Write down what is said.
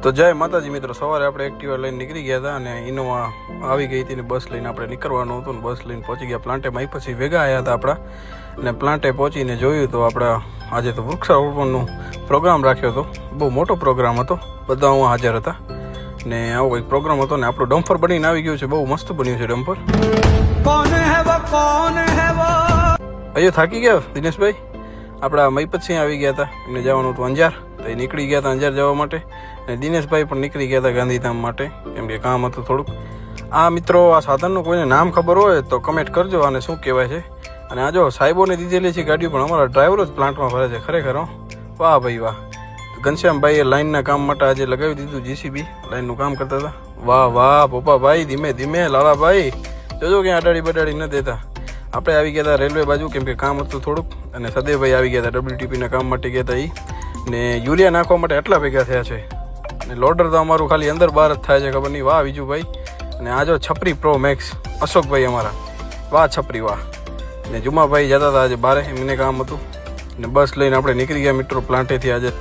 તો જય માતાજી મિત્રો, સવારે આપણે એક્ટિવા લઈને નીકળી ગયા હતા અને ઇનોવા આવી ગઈ હતી ને બસ લઈને આપણે નીકળવાનું હતું ને બસ લઈને પહોંચી ગયા પ્લાન્ટેમાં. પછી ભેગા આવ્યા હતા આપણા અને પ્લાન્ટે પહોંચીને જોયું તો આપણા આજે તો વૃક્ષારોપણનો પ્રોગ્રામ રાખ્યો હતો. બહુ મોટો પ્રોગ્રામ હતો, બધા હું હાજર હતા ને આવો કંઈક પ્રોગ્રામ હતો ને આપણું ડમ્પર બનીને આવી ગયું છે. બહુ મસ્ત બન્યું છે ડમ્પર. અહીંયા થાકી ગયા દિનેશભાઈ. આપણા મહીપતસિંહ આવી ગયા હતા, એમને જવાનું હતું અંજાર, તો એ નીકળી ગયા હતા અંજાર જવા માટે. અને દિનેશભાઈ પણ નીકળી ગયા હતા ગાંધીધામ માટે, કેમ કે કામ હતું થોડુંક. આ મિત્રો, આ સાધનનું કોઈને નામ ખબર હોય તો કમેન્ટ કરજો આને શું કહેવાય છે. અને આ જો સાહેબોને દીધેલી છે ગાડીઓ, પણ અમારા ડ્રાઈવરો જ પ્લાન્ટમાં ફરે છે ખરેખર. વાહ ભાઈ વાહ. ઘનશ્યામભાઈએ લાઇનના કામ માટે આજે લગાવી દીધું, જીસીબી લાઇનનું કામ કરતા હતા. વાહ વાહ પોપાભાઈ, ધીમે ધીમે. લાલાભાઈ જોજો ક્યાં અડાડી બડાડી ન દેતા. આપણે આવી ગયા હતા રેલવે બાજુ, કેમ કે કામ હતું થોડુંક. અને સદેવભાઈ આવી ગયા હતા WTPના કામ માટે ગયા હતા એ, ને યુરિયા નાખવા માટે આટલા ભેગા થયા છે. અને લોડર તો અમારું ખાલી અંદર બહાર જ થાય છે, ખબર નહીં. વાહ વિજુભાઈ. અને આ જો છપરી પ્રો મેક્સ અશોકભાઈ અમારા, વાહ છપરી વાહ. ને જુમાભાઈ જતા હતા આજે બારે, એમને કામ હતું. ને બસ લઈને આપણે નીકળી ગયા મિત્રો પ્લાન્ટેથી આજે.